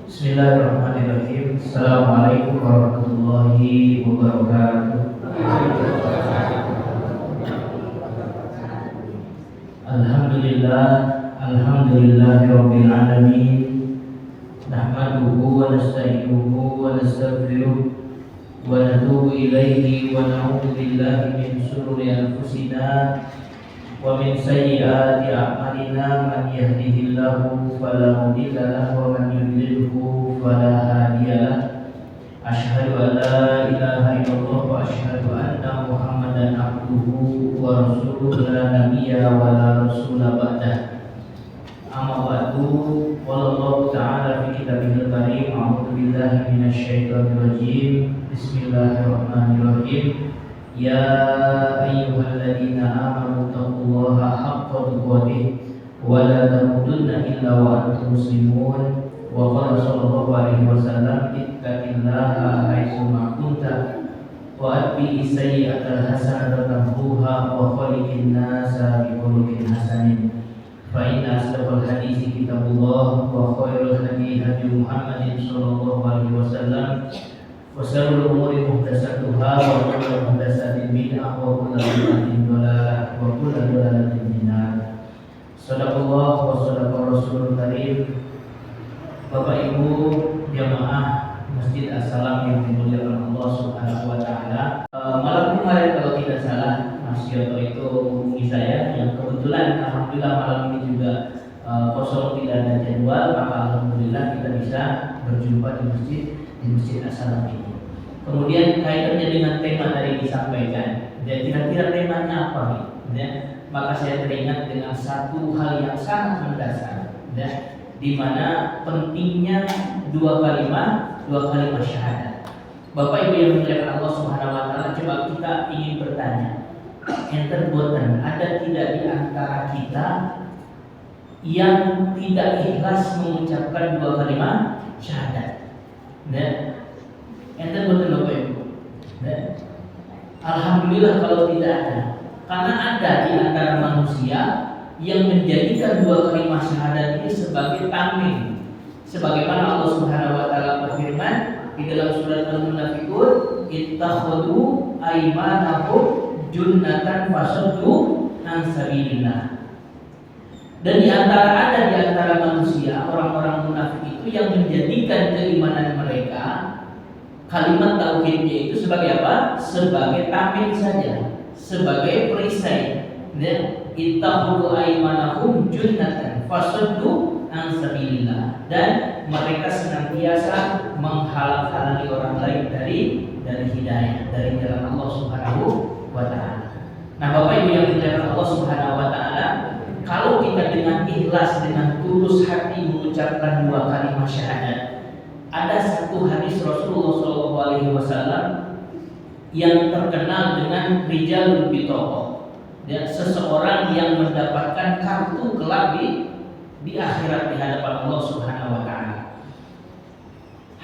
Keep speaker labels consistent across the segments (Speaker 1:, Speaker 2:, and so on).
Speaker 1: Bismillahirrahmanirrahim. Assalamualaikum warahmatullahi wabarakatuh. Alhamdulillah, alhamdulillahirabbil alamin. Nahmaduhu wa nasta'inuhu wa nastaghfiruh wa natubu ilaihi wa na'udzu billahi min shururi anfusina wa min sayyiati a'malina. Man yahdihillahu fala mudilla lahu wa man yudlilhu fala hadiya lahu. Asyhadu an la ilaha illallah wa asyhadu anna Muhammadan abduhu wa rasuluhu la nabiyya wa la rasula ba'dah. Amma ba'du, qala Allah ta'ala fi kitabihil karim, a'udzu billahi minasyaitonir rajim. Bismillahirrahmanirrahim. Ya ayyuhalladzina amanu taqullaha haqqa tuqatih wa la tamutunna illa wa antum muslimun. Wa qala sallallahu alaihi wasallam, ittaqillaha haitsu ma kunta wa atbi'i sayyi'atal hasanata tamhuha wa khaliqin nasa bi khuluqin hasanin. Fa inna asdaqal haditsi kitabullah wa khairul hadi hadi Muhammadin sallallahu alaihi wasallam. Wa syarrul umuri muhdatsatuha wa kullu muhdatsatin bid'ah wa kullu bid'atin dhalalah wa kullu dhalalatin finnar. Shadaqallah wa shadaqar rasulul karim. Bapak Ibu jamaah Masjid As-Salam yang dimuliakan Allah Subhanahu wa taala. Malam kemarin kalau tidak salah Mas Yoto itu menghubungi saya, yang kebetulan alhamdulillah malam ini juga kosong, tidak ada jadwal, maka alhamdulillah kita bisa berjumpa di Masjid As-Salam ini. Kemudian kaitannya dengan tema tadi disampaikan, dan kira-kira temanya apa nih? Ya, maka saya teringat dengan satu hal yang sangat mendasar, ya, di mana pentingnya dua kalimat syahadat. Bapak Ibu yang dimuliakan Allah Subhanahu wa taala, coba kita ingin bertanya, enten boten ada tidak di antara kita yang tidak ikhlas mengucapkan dua kalimat syahadat? Nah, enten boten Bapak Ibu? Nah, alhamdulillah kalau tidak ada, karena ada di antara manusia yang menjadikan dua kalimat syahadat ini sebagai tameng, sebagaimana Allah Subhanahu wa taala berfirman di dalam surat Al-Munafiqun, ittakhadhu aymanahum junnatan fasaddu an sabilillah. Dan ada di antara manusia orang-orang munafik itu yang menjadikan keimanan mereka, kalimat tauhidnya itu sebagai apa? Sebagai tameng saja, sebagai perisai. Ittakhadhu aymanahum junnatan fasaddu an sabilillah, dan mereka senantiasa menghalang-halangi orang lain dari hidayah, dari jalan Allah Subhanahu wa taala. Nah, Bapak Ibu yang dimuliakan Allah Subhanahu wa taala, kalau kita dengan ikhlas, dengan tulus hati mengucapkan dua kalimat syahadat, ada satu hadis Rasulullah sallallahu alaihi wasallam yang terkenal dengan rijalul bitaqah, dan seseorang yang mendapatkan kartu kelak di akhirat di hadapan Allah Subhanahu wa taala.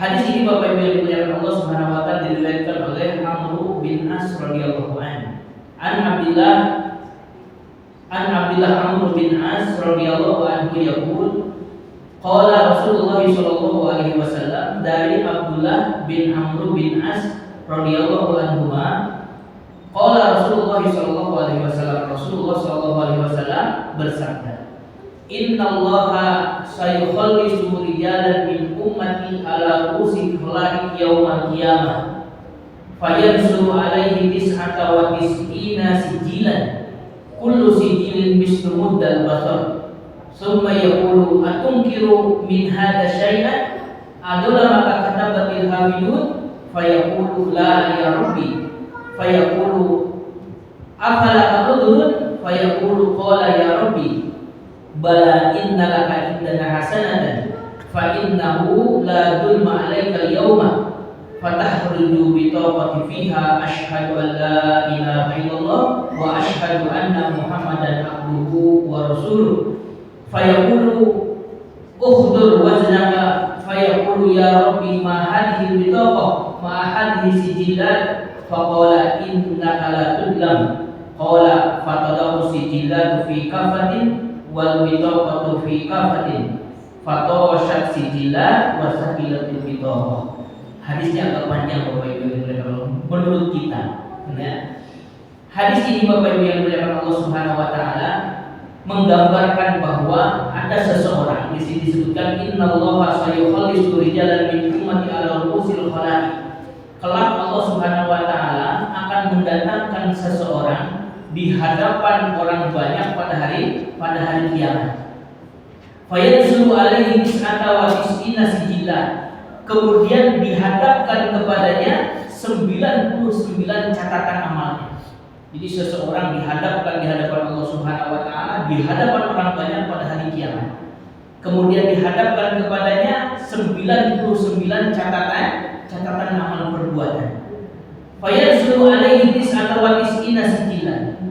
Speaker 1: Hadis ini Bapak Ibu yang dimuliakan Allah Subhanahu wa taala diriwayatkan oleh Amr bin As radhiyallahu anhu. An Abdullah Amr bin As radhiyallahu anhu yaqul, qala Rasulullah sallallahu alaihi wasallam, dari Abdullah bin Amr bin As radhiyallahu anhu, qala Rasulullah sallallahu alaihi wasallam, Rasulullah sallallahu alaihi wasallam bersabda, innallaha sayukhallisu rijalan min ummati ala ru'usi khalaiq yaumal qiyamah fayansuru alaihi tis'ata wa tis'ina sijilan kullu sijilin mislu muddal basar summa yaqulu atunkiru min hadha syai'an adula maka katabatil hafidun fayaqulu la ya rabbi fayaqulu afala aqudun fayaqulu qala ya rabbi bala inna laka indana hasanatan fa innahu la dhulma 'alaika al-yawma fatahruju bi taqati fiha asyhadu an la ilaha illallah wa asyhadu anna Muhammadan abduhu wa rasuluh fayaqulu ukhdur waznaka fayaqulu ya rabbi ma hadhihi bitaqah ma hadhihi sijilat faqala innaka la tudlam qala fatadahu sijilat fi kafatin wal bitaqatu fi kafatin fatoshat sijillah wa saqilatil bithaqah. Hadisnya agak panjang Bapak Ibu yang dimuliakan menurut kita. Ya. Hadis ini Bapak Ibu yang dimuliakan Allah Subhanahu wa taala menggambarkan bahwa ada seseorang, di sini disebutkan innallaha sayukhallisu rijalan min ummati ala ru'usil khalaiq. Kelak Allah Subhanahu wa taala akan mendatangkan seseorang di hadapan orang banyak pada hari kiamat. Fayanzuru alaihi tis'ata wa tis'ina sijillah. Kemudian dihadapkan kepadanya 99 catatan amalnya. Jadi seseorang dihadapkan di hadapan Allah Subhanahu wa taala, di hadapan orang banyak pada hari kiamat. Kemudian dihadapkan kepadanya 99 catatan amal perbuatan. Fayanzuru alaihi tis'ata wa tis'ina sijillah.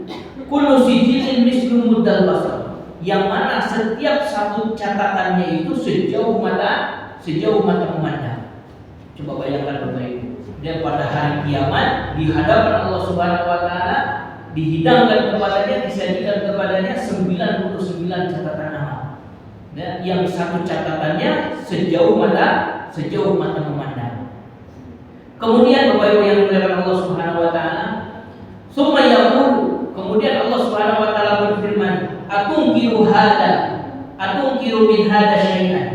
Speaker 1: Kullu sijilin mislu muddal basar. Yang mana setiap satu catatannya itu sejauh mata memandang. Coba bayangkan Bapak Ibu, dia pada hari kiamat di hadapan Allah Subhanahu wa taala dihidangkan kepadanya, disajikan kepadanya 99 catatan amal. Ya, yang satu catatannya sejauh mata memandang. Kemudian Bapak Ibu yang dimuliakan Allah Subhanahu wa taala, summa yaqulu, kemudian Allah Subhanahu wa taala berfirman, "Atunkiru min hada syai'an."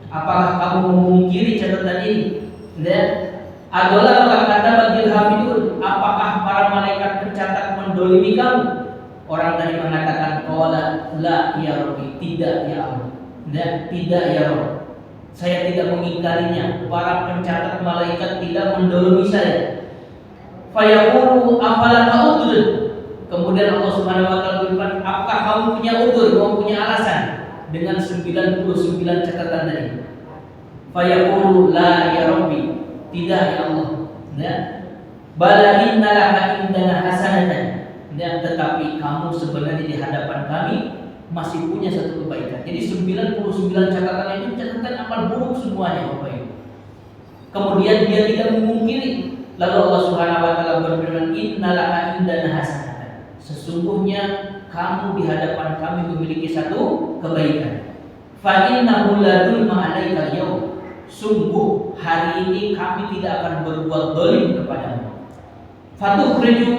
Speaker 1: Apakah kamu memungkiri catatan ini? Dan adalah kata bagi hafidun, apakah para malaikat pencatat mendolimi kamu? Orang tadi mengatakan qala la ya Rabbi, tidak ya Allah. Dan tidak ya Rabb, saya tidak mengingkarinya. Para pencatat malaikat tidak mendolimi saya. Fayaqulu afala ta'udun. Kemudian Allah Subhanahu wa taala berfirman, apakah kamu punya udzur, kamu punya alasan dengan 99 catatan tadi? Fayaqulu la ya Rabbi, tidak ya Allah. Ya. Bala inna laka indana hasanatan. Dan tetapi kamu sebenarnya di hadapan kami masih punya satu kebaikan. Jadi 99 catatan itu catatan amal buruk semuanya Bapak Ibu. Kemudian dia tidak memungkiri. Lalu Allah Subhanahu wa taala berfirman, innalaka indana hasanatan. Sesungguhnya kamu di hadapan kami memiliki satu kebaikan. Fa innahu la dzulma 'alaika al-yaum. Sungguh hari ini kami tidak akan berbuat zalim kepadamu. Fatukhriju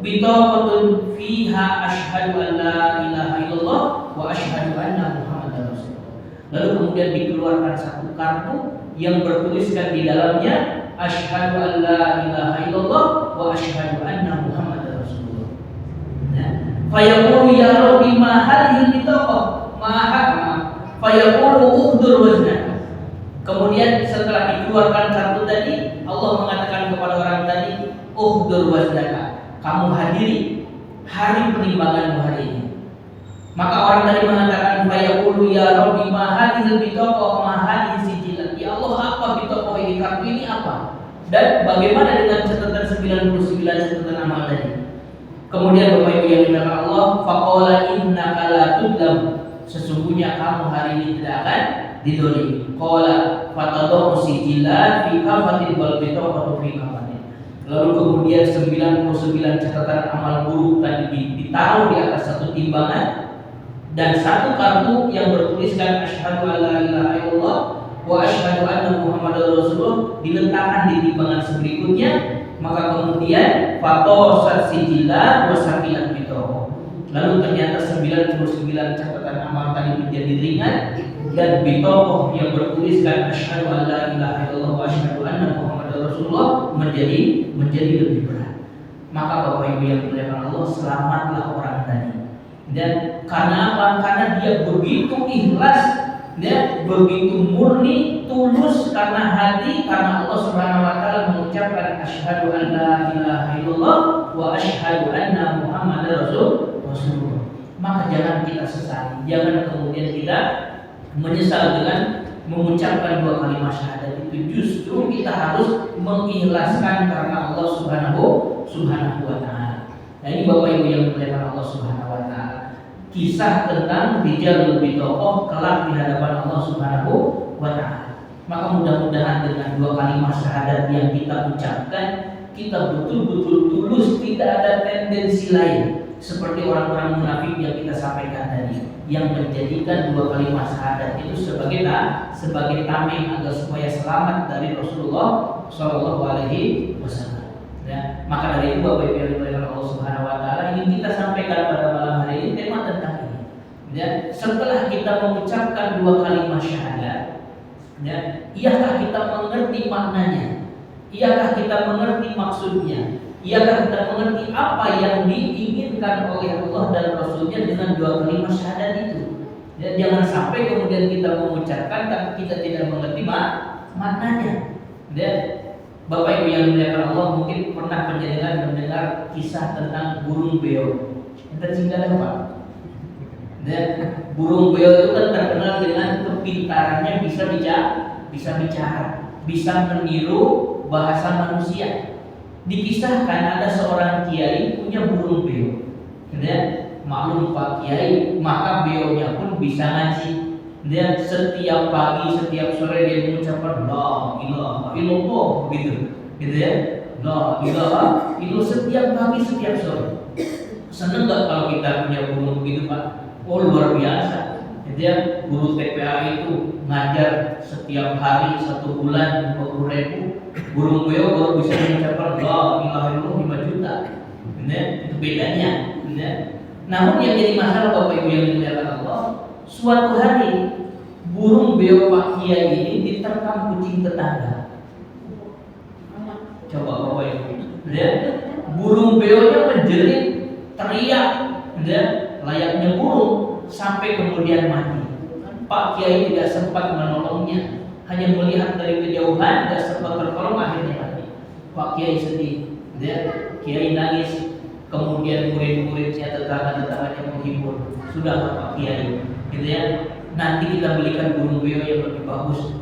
Speaker 1: bitaqatun fiha asyhadu an la ilaha illallah wa asyhadu anna muhammadar rasulullah. Lalu kemudian dikeluarkan satu kartu yang bertuliskan di dalamnya asyhadu an la ilaha illallah wa asyhadu anna muhammadar rasulullah. Fa yaqulu ya rabbi ma hadhihi bitaqah? Fa yaqulu ukhdur waznaka. Kemudian setelah dikeluarkan kartu tadi, Allah mengatakan kepada orang tadi, ukhdur waznaka, kamu hadiri hari penimbanganmu hari ini. Maka orang tadi mengatakan, fayaqulu ya rabbi ma hadhil bitaqah ma hadhihi sijillah. Ya Allah, apa bitaqah ini, kartu ini apa? Dan bagaimana dengan catatan 99 catatan amal tadi? Kemudian Bapak Ibu yang dimuliakan Allah, faqala innaka la tudlam. Sesungguhnya kamu hari ini tidak akan didolimi. Qala fatadahu sijillat fi kafatin wal bitaqatu fi kafatin. Lalu kemudian 99 catatan amal buruk tadi ditaruh di atas satu timbangan dan satu kartu yang bertuliskan asyhadu alla ilaha illallah wa asyhadu anna muhammadar rasulullah diletakkan di timbangan berikutnya. Maka kemudian fatosat sijillat wa saqilat bitaqah. Lalu ternyata 99 catatan amal tadi menjadi ringan dan bitaqah yang bertuliskan asyhadu an la ilaha illallah wa asyhadu anna muhammadar rasulullah menjadi lebih berat. Maka Bapak Ibu yang dimuliakan Allah, selamatlah orang tadi. Dan karena apa? Karena dia begitu ikhlas, dia begitu murni, tulus karena hati, karena Allah Subhanahu wa taala mengucapkan asyhadu an la ilaha illallah wa asyhadu anna muhammadar rasulullah. Maka jangan kita sesali, jangan kemudian kita menyesal dengan mengucapkan dua kalimat syahadat itu. Justru kita harus mengikhlaskan karena Allah Subhanahu wa taala. Nah, ini Bapak Ibu yang dimuliakan Allah Subhanahu wa taala. Kisah tentang rijalul bitaqah kelak di hadapan Allah Subhanahu wa taala. Maka mudah-mudahan dengan dua kalimat syahadat yang kita ucapkan, kita betul-betul tulus, tidak ada tendensi lain seperti orang-orang munafik yang kita sampaikan tadi. yang menjadikan dua kalimat syahadat itu sebagai tameng agar supaya selamat dari Rasulullah Shallallahu Alaihi Wasallam. Ya, maka dari itu Bapak Ibu yang dimuliakan Allah Subhanahu Wa Taala, ingin kita sampaikan pada malam hari ini tema tentang ini. Ya, setelah kita mengucapkan dua kalimat syahadat, ya, iyakah kita mengerti maknanya? Iyakah kita mengerti maksudnya? Iyakah kita mengerti apa yang diinginkan oleh Allah dan Rasulnya dengan dua kalimat syahadat itu? Ya, jangan sampai kemudian kita mengucapkan tapi kita tidak mengerti maknanya. Ya, Bapak Ibu yang dimuliakan Allah, mungkin pernah mendengar kisah tentang burung beo. Kita singkat apa? Ya, burung beo itu kan terkenal dengan kepintarannya, bisa bicara, bisa meniru bahasa manusia. Dikisahkan ada seorang kiai punya burung beo. Ya, maklum Pak Kiai, maka beonya pun bisa ngaji. Dia setiap pagi, setiap sore dia mengucapkan la ilaha illallah gitu ya. La ilaha illallah setiap pagi, setiap sore. Seneng nggak kalau kita punya burung begitu Pak? Oh luar biasa. Dia guru TPA itu ngajar setiap hari 1 bulan 50.000. Burung beo baru bisa mengucapkan la ilaha illallah 5 juta. Itu bedanya. Namun yang jadi masalah Bapak Ibu yang dimuliakan Allah, suatu hari burung beo Pak Kiai ini diterkam kucing tetangga. Coba Bapak Ibu, burung beonya menjerit, teriak, layaknya burung sampai kemudian mati. Pak Kiai tidak sempat menolongnya, hanya melihat dari kejauhan, tidak sempat tertolong, akhirnya mati. Pak Kiai sedih, Kiai nangis. Kemudian murid-muridnya, tetangga-tetangganya menghibur, sudah Pak Kiai, gitu ya. Nanti kita belikan burung beo yang lebih bagus,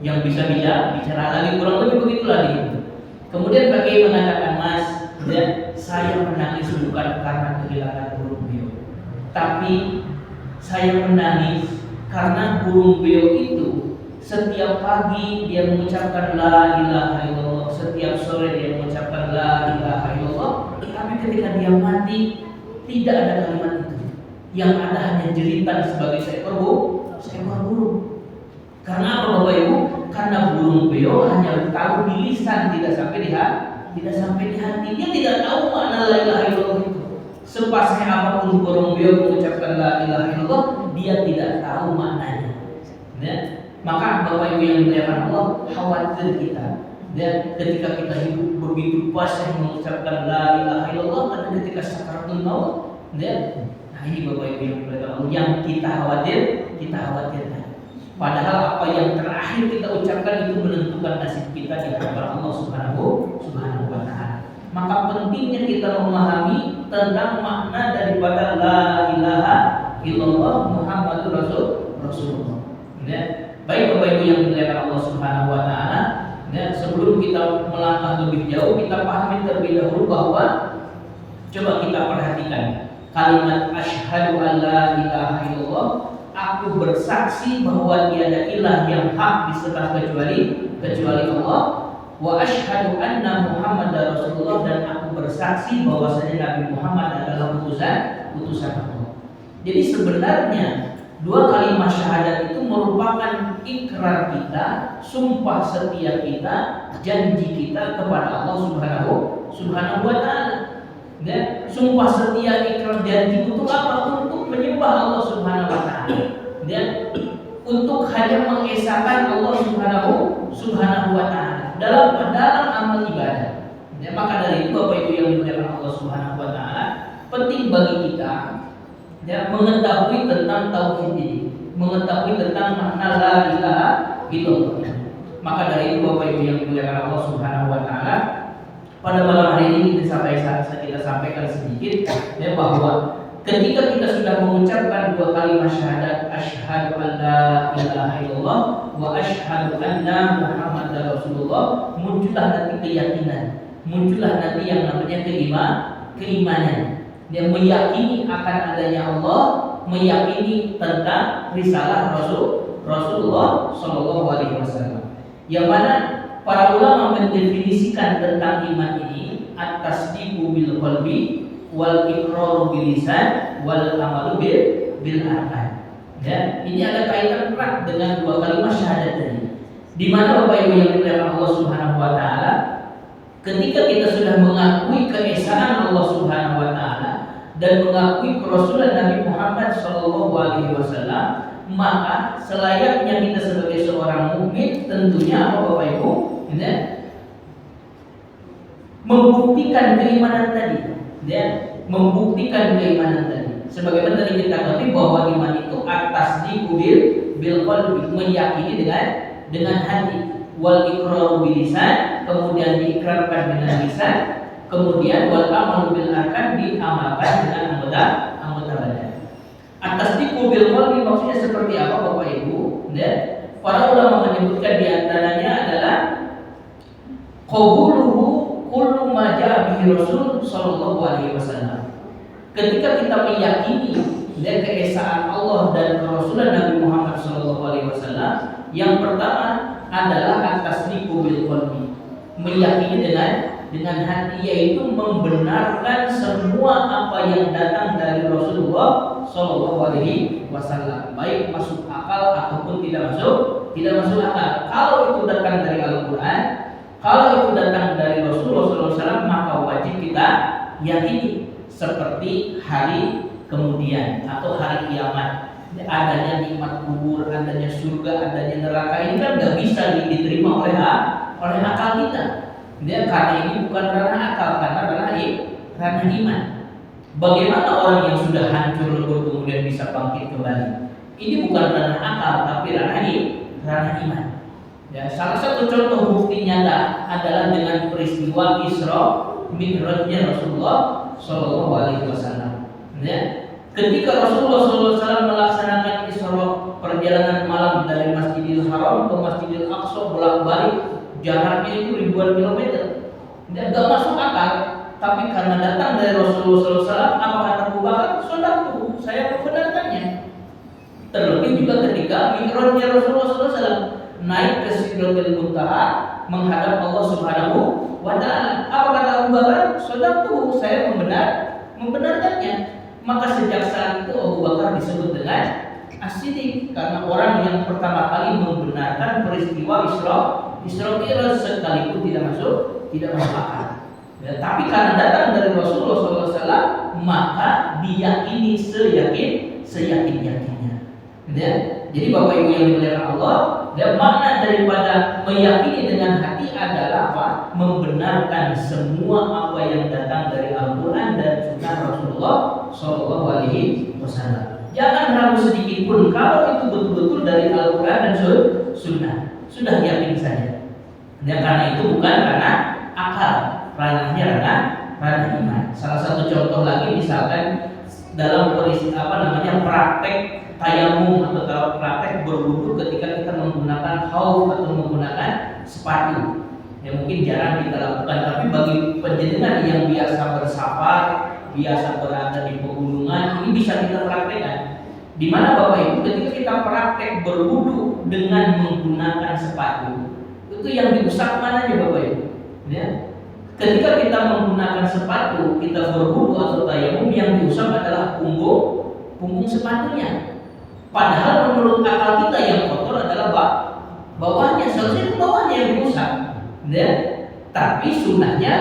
Speaker 1: yang bisa bicara lagi, kurang lebih begitulah gitu. Kemudian Pak Kiai mengatakan, Mas, saya menangis bukan karena kehilangan burung beo, tapi saya menangis karena burung beo itu setiap pagi dia mengucapkan la ilaha illallah, setiap sore dia mengucapkan la ilaha illallah. Tapi ketika dia mati, tidak ada kalimat itu. Yang ada hanya jeritan sebagai seekor burung. Karena apa Bapak Ibu? Karena burung beo hanya tahu di lisan, tidak sampai di hati. Dia tidak tahu makna la ilaha illallah itu. Sepasih apapun burung beo mengucapkan la ilaha illallah, dia tidak tahu maknanya. Maka Bapak Ibu yang dimuliakan Allah, khawatir kita. Dan ketika kita hidup begitu fasih mengucapkan la ilaha illallah, dan ketika sakaratul maut, nah ini Bapak Ibu yang dimuliakan Allah, yang kita khawatirkan. Padahal apa yang terakhir kita ucapkan itu menentukan nasib kita di hadapan Allah Subhanahu wa Ta'ala. Maka pentingnya kita memahami tentang makna daripada la ilaha illallah Muhammadur Rasulullah. Baik Bapak Ibu yang dimuliakan Allah Subhanahu wa Ta'ala, sebelum kita melangkah lebih jauh, kita pahami terlebih dahulu bahwa coba kita perhatikan kalimat asyhadu an la ilaha illallah, aku bersaksi bahwa tiada ilah yang hak disembah kecuali Allah, wa asyhadu anna Muhammadar Rasulullah, dan aku bersaksi bahwasanya Nabi Muhammad adalah utusan Allah. Jadi sebenarnya dua kalimat syahadat itu merupakan ikrar kita, sumpah setia kita, janji kita kepada Allah Subhanahu wa Ta'ala. Sumpah setia, ikrar, janji untuk apa? Untuk menyembah Allah Subhanahu wa Ta'ala. Untuk hanya mengesahkan Allah Subhanahu wa Ta'ala dalam amal ibadah. Maka dari itu Bapak Ibu yang dimuliakan Allah Subhanahu wa Ta'ala, penting bagi kita mengetahui tentang tauhid ini, mengetahui tentang makna la ilaha illallah. Maka dari itu Bapak Ibu yang dimuliakan Allah Subhanahu wa Ta'ala, pada malam hari ini kita sampaikan sedikit bahwa ketika kita sudah mengucapkan dua kalimat syahadat, asyhadu an la ilaha illallah wa asyhadu anna Muhammadar Rasulullah, muncullah nanti keyakinan, muncullah nanti yang namanya keimanan. Dia meyakini akan adanya Allah, meyakini tentang risalah Rasulullah Shallallahu Alaihi Wasallam. Yang mana para ulama mendefinisikan tentang iman ini at-tasdiqu bil qalbi wal iqraru bil lisan wal amalu bil arkan. Ya, ini ada kaitan erat dengan dua kalimat syahadat tadi. Di mana Bapak Ibu yang dimuliakan Allah Subhanahu wa taala, ketika kita sudah mengakui keesaan Allah Subhanahu wa taala dan mengakui kerasulan Nabi Muhammad sallallahu alaihi wasallam, maka selayaknya kita sebagai seorang mukmin tentunya Bapak Ibu, ya, membuktikan keimanan tadi, ya, membuktikan keimanan tadi. Sebagaimana tadi kita ketahui bahwa iman itu atas bil qalbi, meyakini dengan hati, wal iqraru bil lisan, kemudian diikrarkan dengan lisan, kemudian wal amalu bil arkan, diamalkan dengan anggota badan. Atas bil qalbi maksudnya seperti apa Bapak Ibu? Ya, para ulama menyebutkan di antaranya adalah qabuluhu kullu ma jaa bihi Rasul sallallahu alaihi wasallam. Ketika kita meyakini dan keesaan Allah dan kerasulan Nabi Muhammad SAW, yang pertama adalah at-tasdiqu bil qalbi, meyakini dengan hati, yaitu membenarkan semua apa yang datang dari Rasulullah SAW, baik masuk akal ataupun tidak masuk akal. Kalau itu datang dari Al-Quran, kalau itu datang dari Rasulullah SAW, maka wajib kita yakini. Seperti hari kemudian atau hari kiamat, adanya nikmat kubur, adanya surga, adanya neraka, ini kan nggak bisa diterima oleh akal kita. Dia karena ini bukan ranah akal, karena ranah iman. Bagaimana orang yang sudah hancur lebur kemudian bisa bangkit kembali? Ini bukan ranah akal, tapi ranah iman. Ya, salah satu contoh bukti nyata adalah dengan peristiwa Isra Mi'rajnya Rasulullah Sallallahu Alaihi Wasallam. Ya, ketika Rasulullah Sallallahu Alaihi Wasallam melaksanakan Isra, perjalanan malam dari Masjidil Haram ke Masjidil Aqsa bolak-balik, jaraknya itu ribuan kilometer. Dan gak masuk akal. Tapi karena datang dari Rasulullah Sallallahu Alaihi Wasallam, apa kata Abu Bakar? Saudaraku, saya membenarkannya. Terlebih juga ketika Mi'rajnya Rasulullah Sallallahu Alaihi Wasallam naik ke Sidratul Muntaha menghadap Allah Subhanahu wa ta'ala. Apa kata Abu Bakar? Saudaraku, saya membenarkannya. Maka sejak saat itu Abu Bakar disebut dengan as-siddiq, karena orang yang pertama kali membenarkan peristiwa Isra Mi'raj sekalipun tidak masuk akal. Ya, tapi karena datang dari Rasulullah SAW, maka diyakini seyakin-yakinnya. Ya, jadi Bapak Ibu yang dimuliakan Allah, dan makna daripada meyakini dengan hati adalah apa? Membenarkan semua apa yang datang dari Al-Quran dan Sunnah Rasulullah Sallallahu Alaihi Wasallam. Jangan ragu sedikit pun kalau itu betul-betul dari Al-Quran dan Sunnah. Sudah yakin saja. Dan karena itu bukan karena akal, ranahnya ranah iman. Salah satu contoh lagi misalkan dalam praktek tayamum atau praktek berwudu ketika kita menggunakan khauf atau menggunakan sepatu. Ya mungkin jarang kita lakukan, tapi bagi penjenengan yang biasa bersafar, biasa berada di pegunungan, ini bisa kita praktekkan. Di mana Bapak Ibu ketika kita praktek berwudu dengan menggunakan sepatu, itu yang diusap mananya Bapak Ibu? Ya. Ketika kita menggunakan sepatu, kita berwudu atau tayamum, yang diusap adalah punggung sepatunya. Padahal menurut akal kita yang kotor adalah bawahnya, seharusnya itu bawahnya yang diusap. Ya. Tapi sunnahnya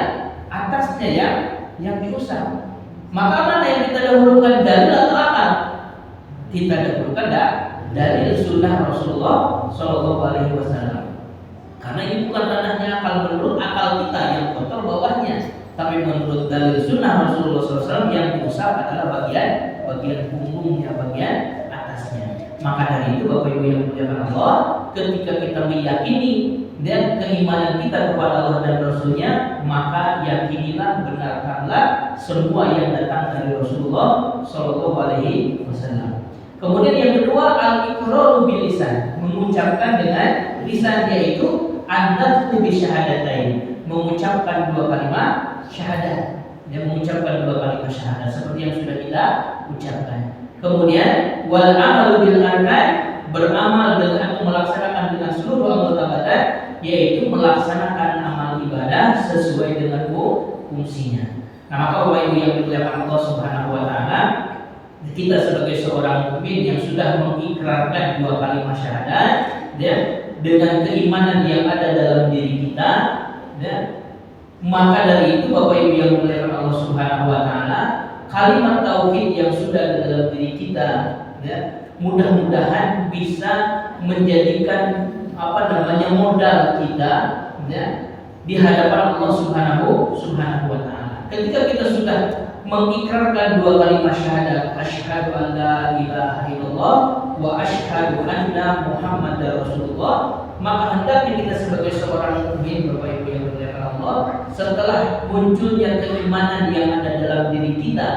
Speaker 1: atasnya yang diusap. Maka mana yang kita dahulukan, dalil atau akal? Kita dahulukan dalil sunnah Rasulullah Sallallahu Alaihi Wasallam. Karena ini bukan ranahnya akal, menurut akal kita yang kotor bawahnya, tapi menurut dalil sunnah Rasulullah SAW yang diusap adalah bagian punggungnya, bagian atasnya. Maka dari itu Bapak Ibu yang dimuliakan Allah, ketika kita meyakini dan keimanan kita kepada Allah dan Rasulnya, maka yakinilah, benarkanlah semua yang datang dari Rasulullah Sallallahu Alaihi Wasallam. Kemudian yang kedua, al-iqraru bil lisan, mengucapkan dengan lisan, yaitu an-nutqu bi syahadatain, mengucapkan dua kalimat syahadat. Dia mengucapkan dua kalimat syahadat seperti yang sudah kita ucapkan. Kemudian wal amalu bil arkan, beramal dengan atau melaksanakan dengan seluruh anggota badan, yaitu melaksanakan amal ibadah sesuai dengan fungsinya. Nah, maka Bapak Ibu yang dimuliakan Allah Subhanahu wa taala, Kita sebagai seorang mukmin yang sudah mengikrarkan dua kalimat syahadat, ya, dengan keimanan yang ada dalam diri kita, ya, maka dari itu Bapak Ibu yang dimuliakan Allah Subhanahu wa taala, kalimat tauhid yang sudah ada dalam diri kita, ya, mudah-mudahan bisa menjadikan modal kita, ya, di hadapan Allah Subhanahu wa taala. Ketika kita sudah mengikrarkan dua kalimat syahadat, asyhadu an la ilaha illallah wa asyhadu anna Muhammadar Rasulullah, maka hendaknya kita sebagai seorang mukmin, Bapak Ibu yang dimuliakan Allah, setelah munculnya keimanan yang ada dalam diri kita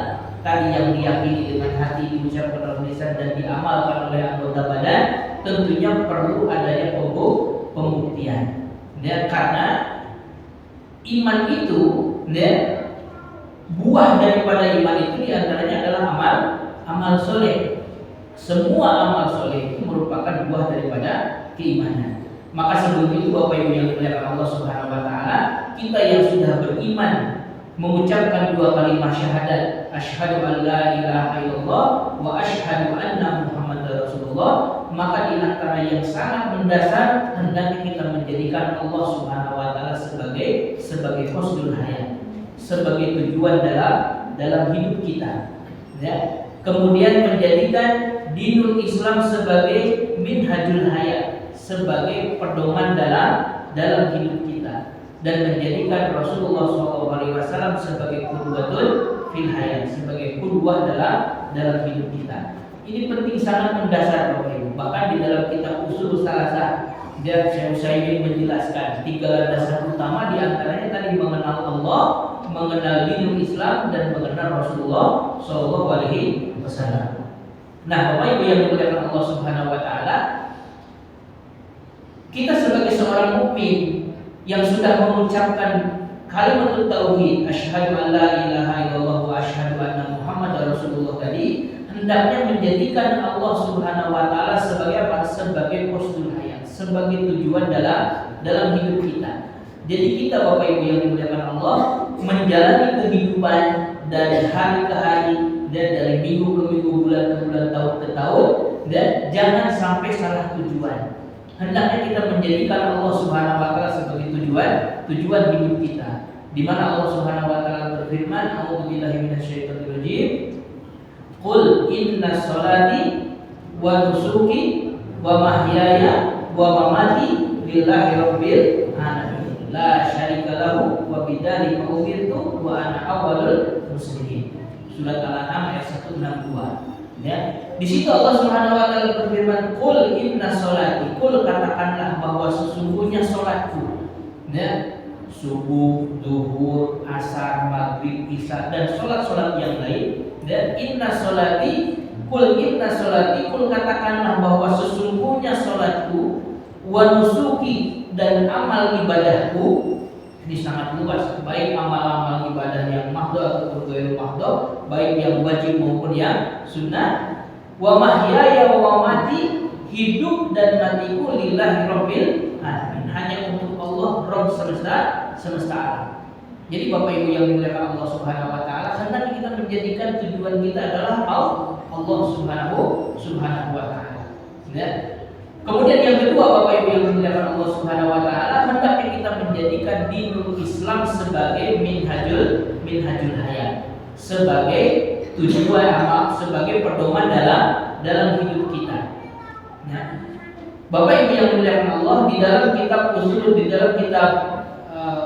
Speaker 1: tadi, yang diyakini dengan hati, diucapkan oleh lisan dan diamalkan oleh anggota badan, tentunya perlu adanya pembuktian. Ya, karena iman itu, ya, buah daripada iman itu diantaranya adalah amal soleh. Semua amal soleh itu merupakan buah daripada keimanan. Maka sebelum itu Bapak Ibu yang dimuliakan Allah Subhanahu wa taala, kita yang sudah beriman mengucapkan dua kalimat syahadat, asyhadu an la ilaha illallah wa asyhadu anna Muhammadar Rasulullah, maka di antara yang sangat mendasar hendaknya kita menjadikan Allah Subhanahu wa taala sebagai husnul hayat, sebagai tujuan dalam hidup kita, ya. Kemudian menjadikan dinul Islam sebagai minhajul hayat, sebagai pedoman dalam hidup kita, dan menjadikan Rasulullah SAW sebagai qudwatul fil hayat, sebagai qudwah dalam hidup kita. Ini penting, sangat mendasar Bapak Ibu. Bahkan di dalam kitab Ushul Salasah, dan saya menjelaskan 3 landasan utama, diantaranya tadi mengenal Allah, mengenal dinul Islam, dan mengenal Rasulullah SAW. Nah, Bapak Ibu yang dimuliakan Allah Subhanahu wa taala, kita sebagai seorang mukmin yang sudah mengucapkan kalimat tauhid, asyhadu an la ilaha illallah wa asyhadu anna Muhammadar Rasulullah tadi, hendaknya menjadikan Allah Subhanahu wa taala sebagai apa? Sebagai husnul hayat, sebagai tujuan dalam hidup kita. Jadi kita Bapak Ibu yang dimuliakan Allah menjalani kehidupan dari hari ke hari, dan dari minggu ke minggu, bulan ke bulan, tahun ke tahun, dan jangan sampai salah tujuan. Hendaknya kita menjadikan Allah Subhanahu wa taala sebagai tujuan hidup kita. Di mana Allah Subhanahu wa taala berfirman, a'udzubillahi minasyaitonir rajim, qul inna sholati wa nusuki wa mahyaya wa mamati lillahi rabbil alamin, la syarika lahu wa bidzalika umirtu wa ana awwalul muslimin. Surat Al-An'am ayat 162. Ya, di situ Allah Subhanahu wa taala berfirman, qul inna sholati, qul katakanlah bahwa sesungguhnya salatku, ya, subuh, zuhur, asar, maghrib, isya, dan salat-salat yang lain, dan inna sholati, qul katakanlah bahwa sesungguhnya salatku, wa nusuki, dan amal ibadahku. Ini sangat luas, baik amal-amal ibadah yang mahdhah ataupun ghairul mahdhah, baik yang wajib maupun yang sunnah. Wa mahyaya wa mamati, hidup dan matiku lillahi rabbil alamin, hanya untuk Allah, Rabb semesta alam. Jadi Bapak Ibu yang dimuliakan Allah Subhanahu wa taala, hendaknya kita menjadikan tujuan kita adalah Allah Subhanahu wa taala. Ya. Kemudian yang kedua Bapak Ibu yang dimuliakan Allah Subhanahu wa taala, hendaknya kita menjadikan dinul Islam sebagai minhajul hayat, sebagai tujuan amal, sebagai pedoman dalam hidup kita. Nah, Bapak Ibu yang dimuliakan Allah, di dalam kitab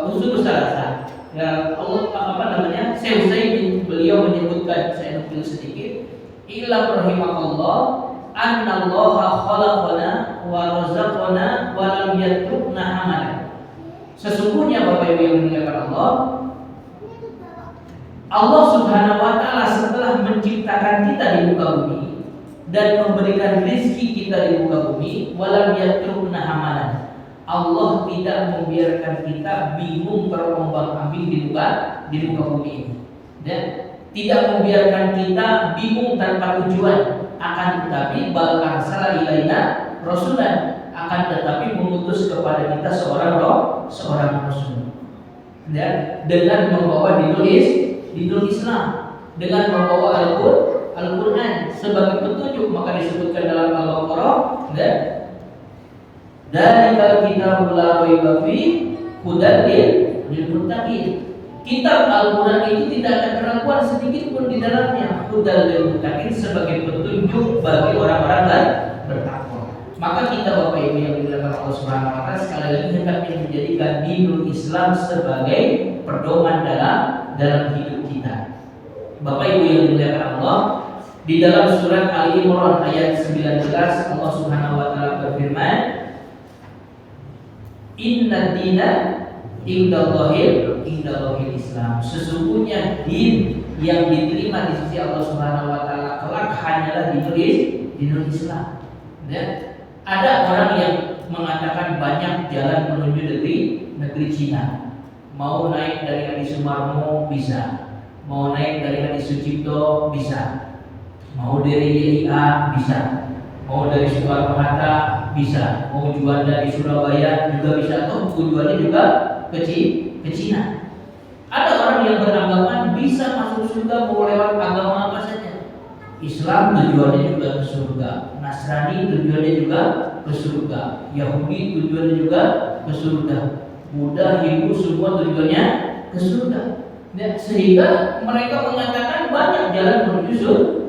Speaker 1: Ushul Salasah, ya, Allah Syekh Utsaimin beliau menyebutkan, saya nukil sedikit, ilam rahimakallah annallaha khalaqana wa razaqana wa lam yatrukna hamalan. Sesungguhnya Bapak Ibu yang dimuliakan Allah Subhanahu wa taala setelah menciptakan kita di muka bumi dan memberikan rezeki kita di muka bumi, wa lam yatrukna hamalan. Allah tidak membiarkan kita bingung terombang-ambing di muka bumi ini. Dan tidak membiarkan kita bingung tanpa tujuan. Akan tetapi bal arsala ilaina rasulan, akan tetapi mengutus kepada kita seorang rasul, ya, dengan membawa dinul Islam, dengan membawa Al-Quran sebagai petunjuk, maka disebutkan dalam Al-Baqarah, Dzalikal kitabu la raiba fihi hudan lil muttaqin. Kitab Al-Quran itu tidak ada keraguan sedikit pun di dalamnya. Hudan lil muttaqin, sebagai petunjuk bagi orang-orang bertakwa. Maka kita Bapak Ibu yang dimuliakan Allah Subhanahu wa taala, sekali lagi hendaknya menjadikan dinul Islam sebagai pedoman dalam hidup kita. Bapak Ibu yang dimuliakan Allah, di dalam surat Ali Imran ayat 19 Allah Subhanahu wa taala berfirman, Inna dina indallahil Islam. Sesungguhnya din yang diterima di sisi Allah Subhanahu wa taala kelak hanyalah dinul Islam. Ya. Ada orang yang mengatakan banyak jalan menuju negeri Cina. Mau naik dari Adi Sumarmo bisa, mau naik dari Adi Sucipto bisa, mau dari YIA bisa, mau dari Soekarno-Hatta bisa, mau Juanda di Surabaya juga bisa, atau tujuannya juga ke Cina. Ada orang yang beranggapan bisa masuk surga mau lewat agama apa saja. Islam tujuannya juga ke surga, Nasrani tujuannya juga ke surga, Yahudi tujuannya juga ke surga, Buddha, Hindu semua tujuannya ke surga. Ya, sehingga mereka mengatakan banyak jalan menuju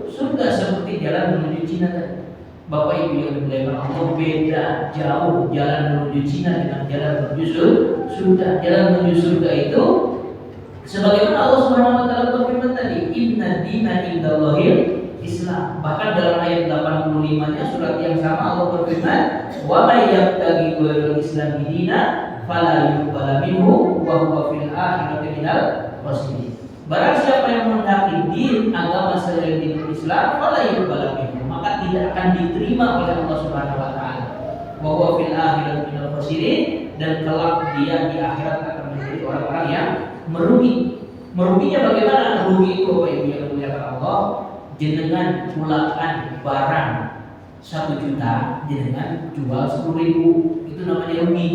Speaker 1: surga seperti jalan menuju Cina tadi. Bapak Ibu yang dimuliakan Allah, beda jauh jalan menuju Cina dengan jalan menuju surga. Jalan menuju surga itu sebagaimana Allah Subhanahu wa taala berfirman tadi, Inna dina indallahil Islam. Bahkan dalam ayat 85-nya surat yang sama Allah berfirman, wa may yabtaghi ghairal Islam dina fala yuqbal minhu wa huwa fil akhirati minal khasirin. Barang siapa yang menghendaki din agama selain din Islam, fala yuqbal minhu, maka tidak akan diterima oleh Allah Subhanahu wa taala. Wa huwa fil akhirati minal khasirin, dan kelak dia di akhirat akan menjadi orang-orang yang merugi. Meruginya bagaimana? Rugi itu Bapak Ibu yang dimuliakan Allah, jenengan pulakan barang 1 juta, jenengan jual 10.000, itu namanya rugi.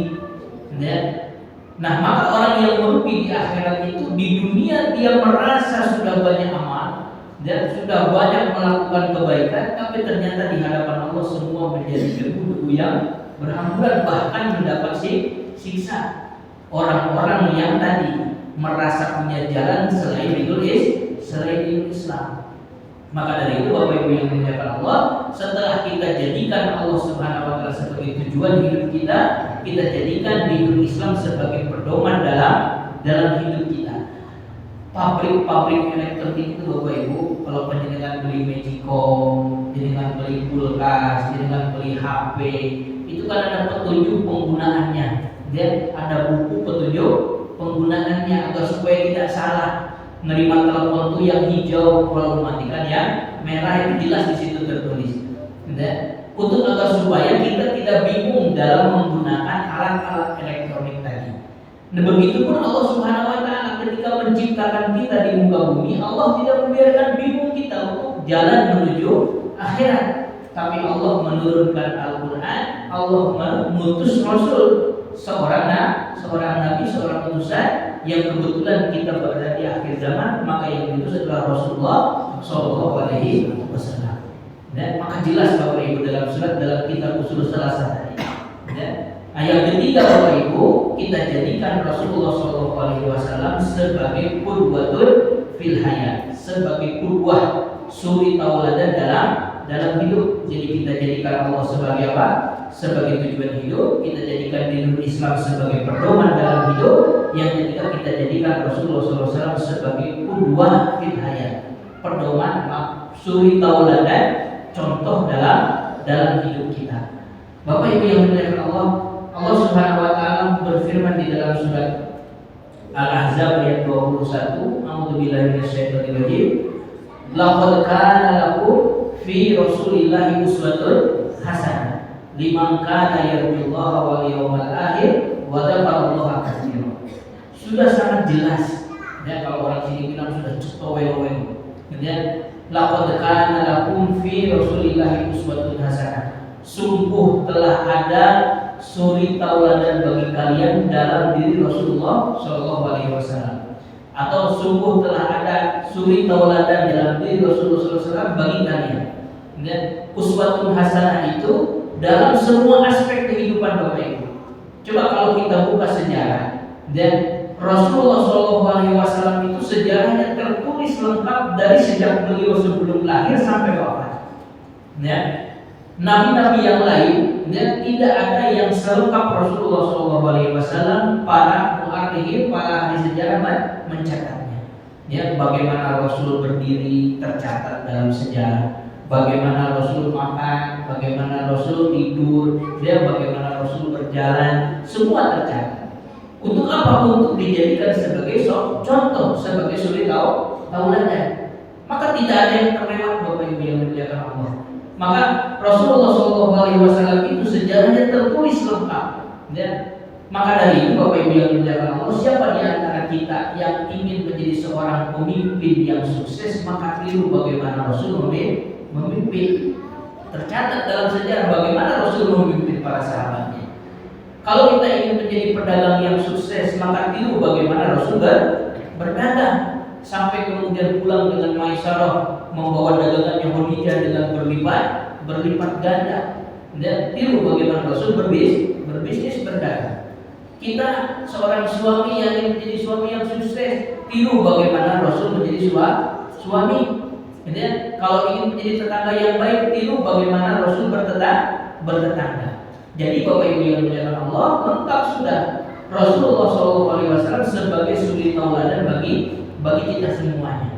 Speaker 1: Ya. Nah, maka orang yang merugi di akhirat itu, di dunia dia merasa sudah banyak amal dan sudah banyak melakukan kebaikan, tapi ternyata di hadapan Allah semua menjadi debu-debu yang berhamburan, bahkan mendapat siksa. Orang-orang yang tadi merasa punya jalan selain itu Islam. Maka dari itu Bapak Ibu yang dimuliakan Allah, setelah kita jadikan Allah Subhanahu wa taala sebagai tujuan hidup kita, kita jadikan hidup Islam sebagai pedoman dalam hidup kita. Pabrik-pabrik elektronik itu Bapak Ibu, kalau penjenengan beli Magicom, jenengan beli kulkas, jenengan beli HP, itu kan ada petunjuk penggunaannya. Dan ada buku petunjuk penggunaannya agar supaya tidak salah. Nerima telepon itu yang hijau, kalau mematikan yang merah, itu jelas di situ tertulis. Untuk agar supaya kita tidak bingung dalam menggunakan alat-alat elektronik tadi. Nah, begitu pun Allah Subhanahu wa taala ketika menciptakan kita di muka bumi, Allah tidak membiarkan bingung kita untuk jalan menuju akhirat. Tapi Allah menurunkan Al-Quran, Allah mengutus Rasul, seorang nabi, seorang utusan yang kebetulan kita berada di akhir zaman, maka yang itu adalah Rasulullah Shallallahu Alaihi Wasallam. Dan maka jelas Bapak Ibu dalam kitab Ushul Salasah tadi. Ayat ketiga Bapak Ibu, kita jadikan Rasulullah Shallallahu Alaihi Wasallam sebagai qudwatul fil hayat, sebagai qudwah, suri tauladan dalam hidup. Jadi kita jadikan Allah sebagai apa? Sebagai tujuan hidup. Kita jadikan dinul Islam sebagai pedoman dalam hidup, yang ketika kita jadikan Rasulullah SAW sebagai qudwah fil hayat, pedoman, suri tauladan, contoh dalam hidup kita. Bapak Ibu yang dimuliakan Allah, Allah Subhanahu wa taala berfirman di dalam surat Al-Ahzab ayat 21, A'udzubillahi minasyaitonir rajim. Laqad kana lakum fi Rasulillahi uswatun hasanah liman kana yarjullaha wal yawmal akhir wa dzakarallaha katsiran. Sudah sangat jelas ya, kalau orang sini bilang sudah cetowe-we. Kemudian laqad kana lakum fi Rasulillahi uswatun hasanah. Sungguh telah ada suri tauladan bagi kalian dalam diri Rasulullah Shallallahu Alaihi Wasallam. atau sungguh telah ada suri tauladan dalam diri Rasulullah SAW bagi kalian. Dan uswatun hasanah itu dalam semua aspek kehidupan Bapak Ibu. Coba kalau kita buka sejarah, dan Rasulullah SAW itu sejarahnya tertulis lengkap dari sejak beliau sebelum lahir sampai wafat. Ya, nabi-nabi yang lain dan tidak ada yang selengkap Rasulullah SAW. Para muarikhin, para ahli sejarah mencatatnya. Ya, bagaimana Rasul berdiri tercatat dalam sejarah. Bagaimana Rasul makan, bagaimana Rasul tidur, ya, bagaimana Rasul berjalan, semua tercatat. Untuk apa? Untuk dijadikan sebagai contoh, sebagai suri tauladan. Maka tidak ada yang terlewat Bapak Ibu yang dimuliakan Allah. Maka Rasulullah SAW itu sejarahnya tertulis lengkap. Ya. Maka dari itu Bapak Ibu yang dimuliakan Allah, siapa di antara kita yang ingin menjadi seorang pemimpin yang sukses, maka tiru bagaimana Rasul memimpin. Tercatat dalam sejarah bagaimana Rasul memimpin para sahabatnya. Kalau kita ingin menjadi pedagang yang sukses, maka tiru bagaimana Rasul berdagang sampai kemudian pulang dengan Maisarah, membawa dagangannya Khadijah dengan berlipat ganda. Dan tiru bagaimana Rasul berbisnis berdagang. Kita seorang suami yang ingin menjadi suami yang sukses, tiru bagaimana Rasul menjadi suami. Dan kalau ingin menjadi tetangga yang baik, tiru bagaimana Rasul bertetangga. Jadi Bapak Ibu yang dimuliakan Allah, lengkap sudah Rasulullah SAW sebagai suri tauladan bagi kita semuanya.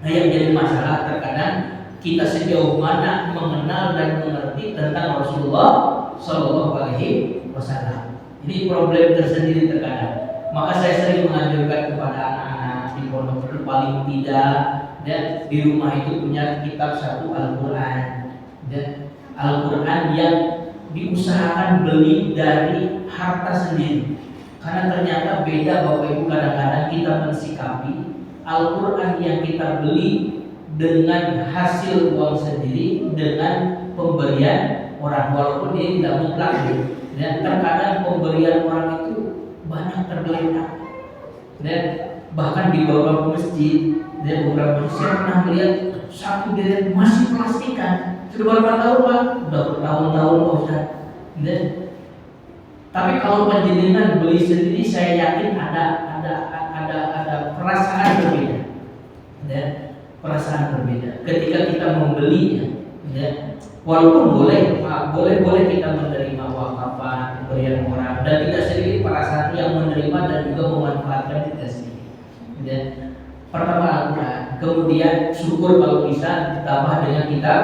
Speaker 1: Nah, yang jadi masalah terkadang kita sejauh mana mengenal dan mengerti tentang Rasulullah SAW. Ini problem tersendiri terkadang. Maka saya sering menganjurkan kepada anak-anak di pondok itu paling tidak dan di rumah itu punya kitab satu Al-Quran. Dan Al-Quran yang diusahakan beli dari harta sendiri, karena ternyata beda Bapak Ibu, kadang-kadang kita mensikapi Al-Quran yang kita beli dengan hasil uang sendiri, dengan pemberian orang, walaupun dia tidak mutlak. Dan terkadang pemberian orang itu banyak tergeletak, dan bahkan di beberapa masjid, dan beberapa masjid saya pernah melihat satu deret masih plastikan. Sudah berapa tahun Pak? Sudah bertahun-tahun Pak Ustaz. Tapi kalau panjenengan beli sendiri, saya yakin ada perasaan berbeda. Dan perasaan berbeda ketika kita membelinya. Dan walaupun boleh kita menerima wakafan, pemberian orang, dan tidak sedikit perasaan yang menerima dan juga memanfaatkan tidak sedikit. Dan pertama Al-Quran, kemudian syukur kalau bisa ditambah dengan kitab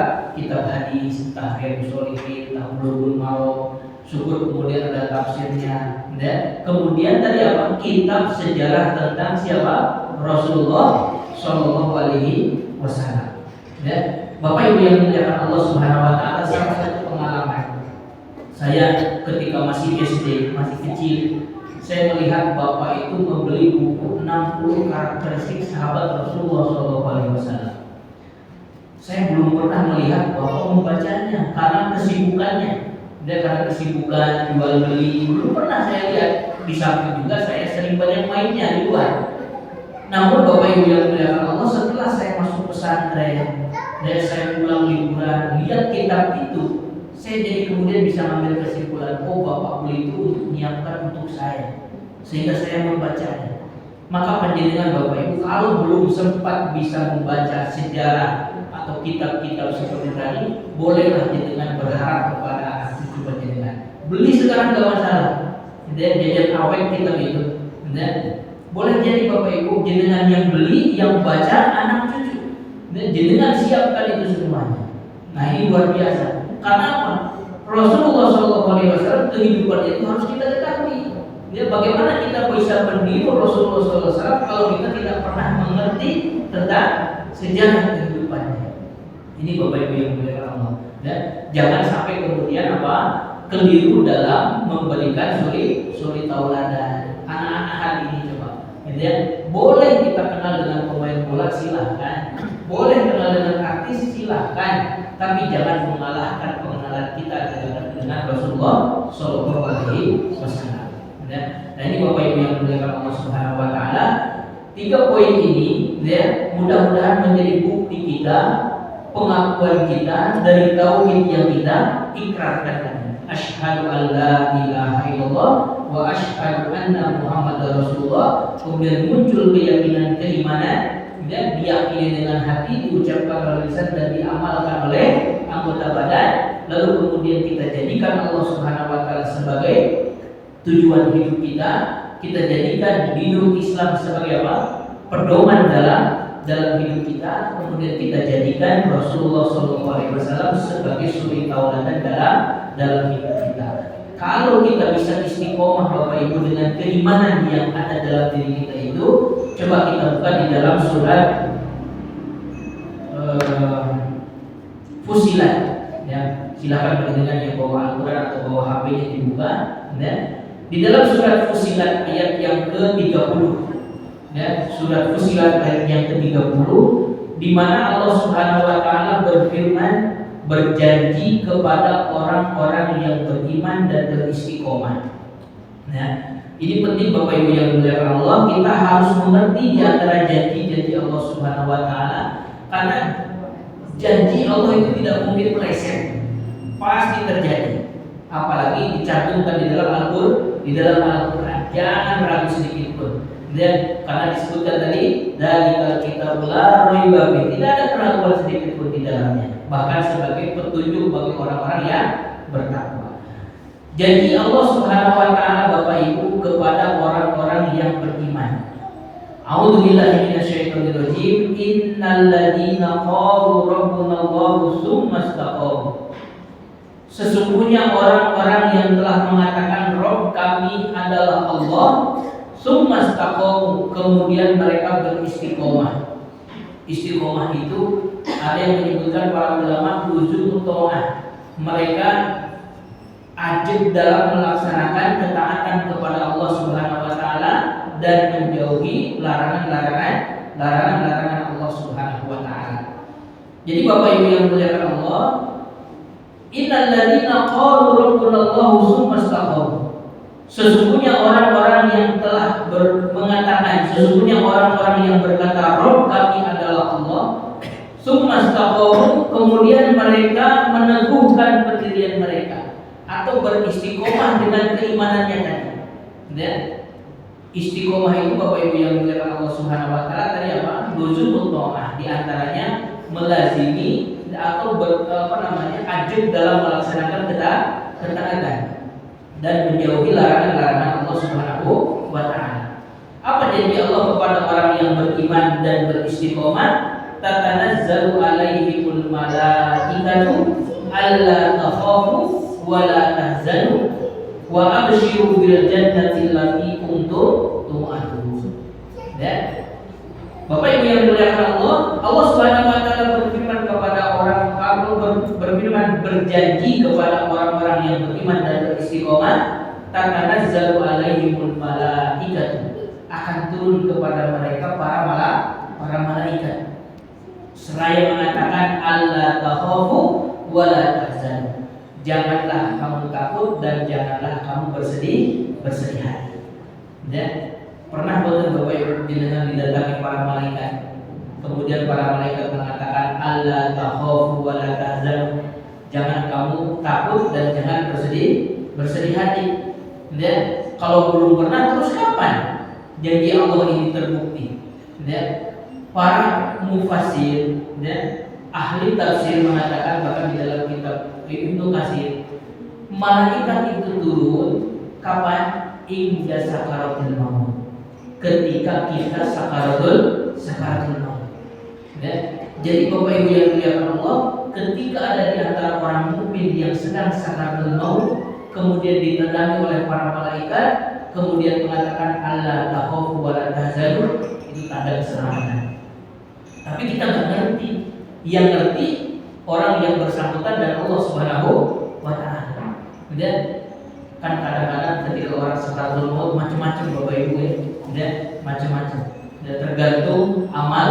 Speaker 1: hadis, Tahriyus Sholihin, Bulughul Maram, syukur kemudian ada tafsirnya. Dan kemudian tadi apa? Kitab sejarah tentang siapa? Rasulullah Shallallahu Alaihi Wasallam. Dan Bapak Ibu yang dimuliakan Allah Subhanahu Wa Taala, salah satu pengalaman saya ketika masih SD, masih kecil, saya melihat bapak itu membeli buku 60 karakteristik sahabat Rasulullah SAW. Saya belum pernah melihat bapak membacanya karena kesibukannya. Dia karena kesibukan jual beli, belum pernah saya lihat. Di samping juga saya sering banyak mainnya di luar. Namun Bapak Ibu yang dimuliakan Allah, setelah saya masuk pesantren dan saya pulang liburan, lihat kitab itu, saya jadi kemudian bisa mengambil kesimpulan, oh bapak beli itu untuk menyiapkan untuk saya, sehingga saya membacanya. Maka panjenengan Bapak Ibu, kalau belum sempat bisa membaca sejarah atau kitab-kitab seperti tadi, bolehlah jenengan berharap kepada anak cucu panjenengan. Beli sekarang gak masalah, dan jajan awet kitab itu. Dan boleh jadi Bapak Ibu jenengan yang beli, yang baca anak cucu, dan jenengan siapkan itu semuanya. Nah ini luar biasa. Karena apa? Rasulullah SAW kehidupan itu harus kita ketahui. Ya, bagaimana kita bisa meniru Rasulullah SAW kalau kita tidak pernah mengerti tentang sejarah kehidupannya? Ini Bapak Ibu yang dimuliakan Allah. Dan jangan sampai kemudian apa? Keliru dalam memberikan suri tauladan. Anak-anak hari ini coba. Ya, boleh kita kenal dengan pemain bola, silahkan. Boleh kenal dengan artis, silahkan. Tapi jangan mengalahkan pengenalan kita dengan Rasulullah Shallallahu Alaihi Wasallam. Nah ini Bapak Ibu yang dimuliakan Allah Subhanahu Wa Taala, Tiga poin ini ya, mudah-mudahan menjadi bukti kita, pengakuan kita dari tauhid yang kita ikrarkan tadi. Asyhadu an la ilaha illallah wa asyhadu anna Muhammadar Rasulullah. Kemudian muncul keyakinan keimanan dan diyakini dengan hati, diucapkan oleh lisan dan diamalkan oleh anggota badan. Lalu kemudian kita jadikan Allah Subhanahu wa taala sebagai tujuan hidup kita. Kita jadikan hidup Islam sebagai apa? Pedoman dalam hidup kita. Kemudian kita jadikan Rasulullah SAW sebagai suri tauladan dalam hidup kita. Kalau kita bisa istiqomah Bapak Ibu dengan keimanan yang ada dalam diri kita itu, coba kita buka di dalam surat Fusilat. Ya, silakan dengan yang bawa Al-Quran atau bawa HP-nya dibuka. Ya. Di dalam surat Fusilat ayat yang ke-30, ya, surat Fusilat ayat yang ke-30, di mana Allah Subhanahu wa taala berfirman, berjanji kepada orang-orang yang beriman dan beristiqomah. Nah, ini penting Bapak Ibu yang dimuliakan Allah, kita harus mengerti di antara janji-janji Allah Subhanahu wa taala, karena janji Allah itu tidak mungkin meleset, pasti terjadi. Apalagi dicantumkan di dalam Al-Quran, jangan ragu sedikit pun. Dan karena disebutkan tadi dari kitab la raiba fi, tidak ada keraguan sedikit pun di dalamnya, bahkan sebagai petunjuk bagi orang-orang yang bertakwa. Janji Allah Subhanahu wa taala Bapak Ibu kepada orang-orang yang beriman. A'udzubillahi minasyaitonir rajim. Innal ladzina qalu rabbunallahu tsumma istaqamu. Sesungguhnya orang-orang yang telah mengatakan Rabb kami adalah Allah, tsumma istaqamu, kemudian mereka beristiqomah. Istiqomah itu ada yang menyebutkan para ulama luzum ta'ah. Mereka ajib dalam melaksanakan ketaatan kepada Allah Subhanahu wa taala dan menjauhi larangan-larangan Allah Subhanahu wa taala. Jadi Bapak Ibu yang dimuliakan Allah, innal ladzina qalu rabbunallahu tsumma istaqamu. Sesungguhnya orang-orang yang telah mengatakan, sesungguhnya orang-orang yang berkata Rabb kami adalah Allah, tsumma istaqamu, kemudian mereka meneguhkan pendirian mereka atau beristiqomah dengan keimanannya tadi. Dan istiqomah itu Bapak Ibu yang dimuliakan Allah Subhanahu wa taala tadi apa? Luzumut ta'ah, di antaranya melazimi atau ajib dalam melaksanakan ketaatan dan menjauhi larangan-larangan Allah Subhanahu wa taala. Apa janji Allah kepada orang yang beriman dan beristiqomah? Tatanazzalu alaihimul malaikatu alla takhafu wa la tahzanu wa abshiru bil jannati allati kuntum tu'adun. Ya. Bapak Ibu yang dimuliakan Allah, Allah Subhanahu wa taala berfirman kepada berjanji kepada orang-orang yang beriman dan beristiqomah, tatanazzalu alaihimul malaikatu, akan turun kepada mereka para malaikat. Seraya mengatakan alla takhafu wa la tahzanu. Janganlah kamu takut dan janganlah kamu bersedih hati. Dan pernah Bapak Ibu didatangi para malaikat, kemudian para malaikat mengatakan alla takhafu wa la tahzanu, jangan kamu takut dan jangan bersedih hati. Dan kalau belum pernah, terus kapan janji Allah ini terbukti? Dan para mufassir dan ahli tafsir mengatakan, bahkan di dalam kitab Ibnu Katsir, malaikat itu turun kapan? Inda sakaratul maut, ketika kita sakaratul maut. Jadi Bapak Ibu yang dimuliakan Allah, ketika ada di antara orang mukmin yang sedang sakaratul maut, kemudian ditendangi oleh para malaikat, kemudian mengatakan alla takhafu wa la tahzanu, itu tanda keselamatan. Tapi kita nggak ngerti. Yang ngerti orang yang bersangkutan dan Allah Subhanahu wa taala. Kemudian kan kadang-kadang ketika orang sakaratul maut macam-macam Bapak Ibu ya, macam-macam. Dan tergantung amal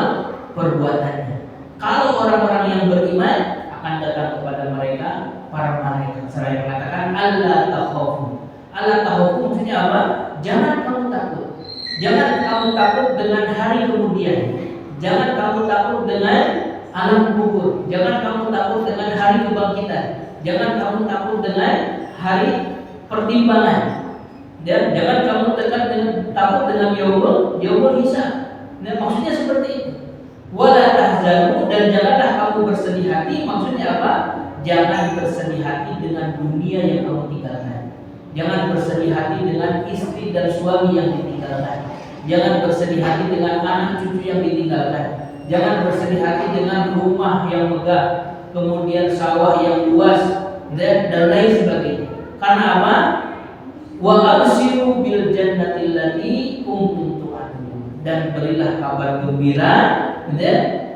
Speaker 1: perbuatannya. Kalau orang-orang yang beriman akan datang kepada mereka para malaikat seraya mengatakan alla takhafu. Alla takhafu maksudnya apa? Jangan kamu takut. Jangan kamu takut dengan hari kemudian. Jangan kamu takut dengan alam kubur. Jangan kamu takut dengan hari kebangkitan. Jangan kamu takut dengan hari pertimbangan. Dan jangan kamu takut dengan yaumul hisab. Nah, maksudnya seperti itu. Wala tahzanu, dan janganlah kamu bersedih hati. Maksudnya apa? Jangan bersedih hati dengan dunia yang kamu tinggalkan. Jangan bersedih hati dengan istri dan suami yang ditinggalkan. Jangan bersedih hati dengan anak cucu yang ditinggalkan. Jangan bersedih hati dengan rumah yang megah, kemudian sawah yang luas, dan lain sebagainya. Karena apa? Wa abshiru bil jannati allati kuntum tu'adun, dan berilah kabar gembira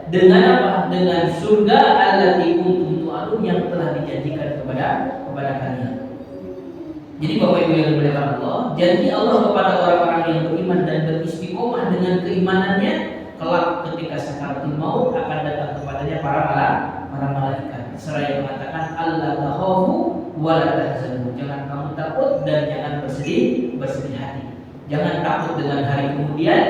Speaker 1: dengan apa? Dengan surga allati kuntum tu'adun, yang telah dijanjikan kepada kalian. Jadi Bapak Ibu yang dimuliakan Allah, janji Allah kepada orang-orang yang beriman dan beristiqomah dengan keimanannya, kelak ketika sakaratul maut akan datang kepadanya para malaikat seraya mengatakan alla takhafu wa la tahzanu, jangan kamu takut dan jangan bersedih hati. Jangan takut dengan hari kemudian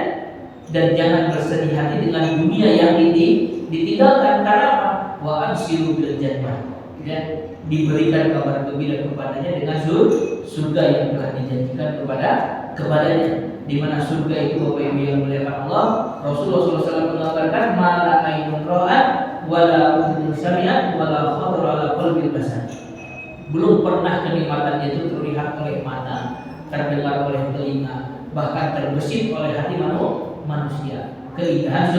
Speaker 1: dan jangan bersedih hati dengan dunia yang ditinggalkan. Karena apa? Wa abshiru bil jannah, ya, diberikan kabar gembira kepadanya dengan surga yang telah dijanjikan kepadanya. Di mana surga itu Bapak Ibu yang dimuliakan Allah, Rasulullah SAW mengabarkan mala ainun ra'at wala udhun sami'at wala khatara ala qalbi basar. Belum pernah kenikmatannya itu terlihat oleh mata, terdengar oleh telinga, bahkan terbesit oleh hati manusia. Keindahan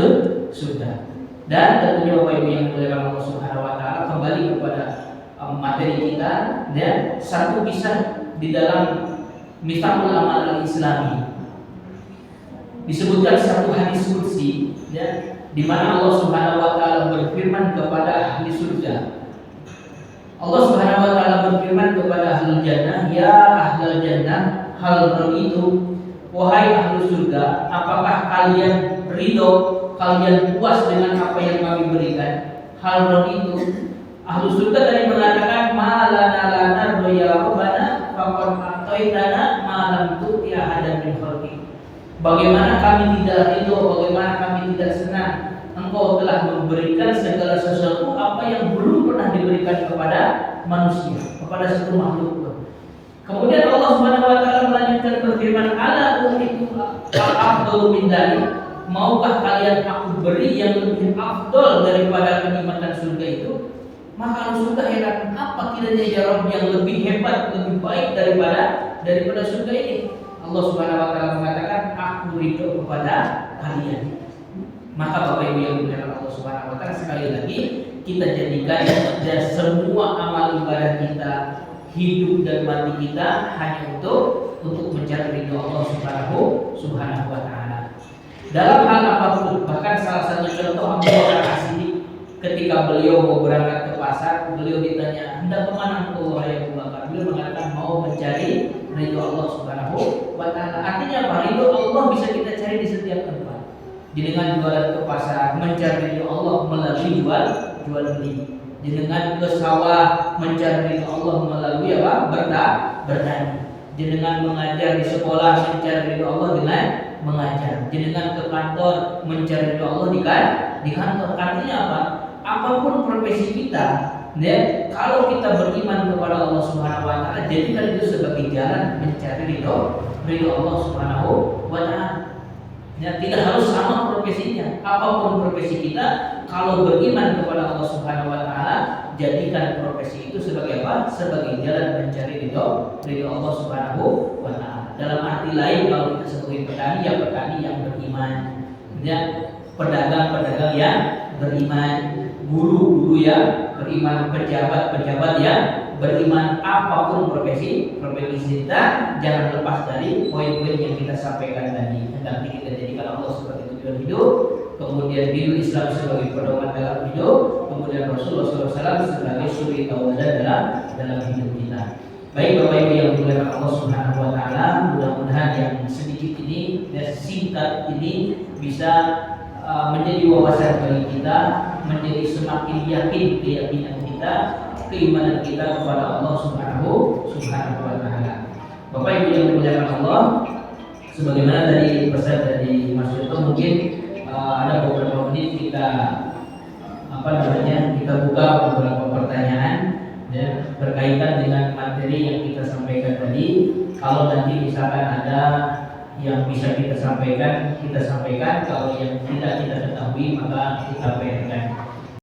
Speaker 1: surga. Dan tentunya Bapak Ibu yang dimuliakan Allah Subhanahu wa taala, kembali kepada materi kita, dan satu kisah di dalam Miftahul Amal Al-Islami disebutkan satu hadis qudsi, ya, di mana Allah Subhanahu wa taala berfirman kepada ahli surga. Allah Subhanahu wa taala berfirman kepada ahli jannah, ya ahli jannah, hal raditu, wahai ahli surga, apakah kalian ridho, kalian puas dengan apa yang kami berikan? Hal raditu, ahli surga tadi mengatakan malana lana ya rabbana faqad ataitana ma lam tu'ti ahadan min khalqik. Bagaimana kami tidak ridho, bagaimana kami tidak senang, Engkau telah memberikan segala sesuatu apa yang belum pernah diberikan kepada manusia, kepada satu makhluk. Kemudian Allah Subhanahu wa taala melanjutkan berfirman, ala utiku afdalu min dzalik, maukah kalian aku beri yang lebih afdal daripada kenikmatan surga itu? Maka surga heran, apa kiranya ya Rabb yang lebih hebat, lebih baik daripada surga ini? Allah Subhanahu wa taala mengatakan, aku ridho kepada kalian. Maka Bapak Ibu yang dimuliakan Allah Subhanahu wa taala, sekali lagi kita jadikan dan semua amal ibadah kita, hidup dan mati kita hanya untuk mencari ridho Allah Subhanahu wa taala. Dalam hal apapun, bahkan salah satu contoh Abu Bakar As-Siddiq ketika beliau mau berangkat ke pasar, beliau ditanya, hendak kemana engkau wahai Abu Bakar? Beliau mengatakan mau mencari ridho Allah Subhanahu wa taala. Artinya apa? Ridho Allah bisa kita cari di setiap tempat. Dengan jualan ke pasar, mencari ridho Allah melalui jual beli. Dengan ke sawah, mencari ridho Allah melalui apa? Bertani. Dengan mengajar di sekolah, mencari ridho Allah dengan mengajar. Dengan ke kantor, mencari ridho Allah di kantor. Artinya apa? Apapun profesi kita, ya, kalau kita beriman kepada Allah Subhanahu wa taala, jadikan itu sebagai jalan mencari ridho Allah Subhanahu wa taala. Ya, tidak harus sama profesinya. Apapun profesi kita, kalau beriman kepada Allah Subhanahu wa taala, jadikan profesi itu sebagai apa? Sebagai jalan mencari ridho Allah Subhanahu wa taala. Dalam arti lain, kalau kita sebagai petani, ya petani yang beriman. Ya, pedagang yang beriman, guru-guru yang beriman, pejabat yang beriman. Apapun profesi kita, jangan lepas dari poin-poin yang kita sampaikan tadi. Nanti kita jadikan Allah sebagai tujuan hidup, kemudian dinul Islam sebagai pedoman dalam hidup, kemudian Rasulullah SAW sebagai suri tauladan dalam hidup kita. Baik Bapak Ibu yang dimuliakan Allah Subhanahu wa taala, mudah-mudahan yang sedikit ini dan singkat ini bisa menjadi wawasan bagi kita, menjadi semakin yakin keyakinan kita, keimanan kita kepada Allah Subhanahu wa taala. Bapak Ibu yang dimuliakan Allah, sebagaimana tadi pesan dari Mas Yoto, mungkin ada beberapa menit kita kita buka beberapa pertanyaan ya, berkaitan dengan materi yang kita sampaikan tadi. Kalau nanti misalkan ada yang bisa kita sampaikan, kita sampaikan. Kalau yang tidak kita ketahui, maka kita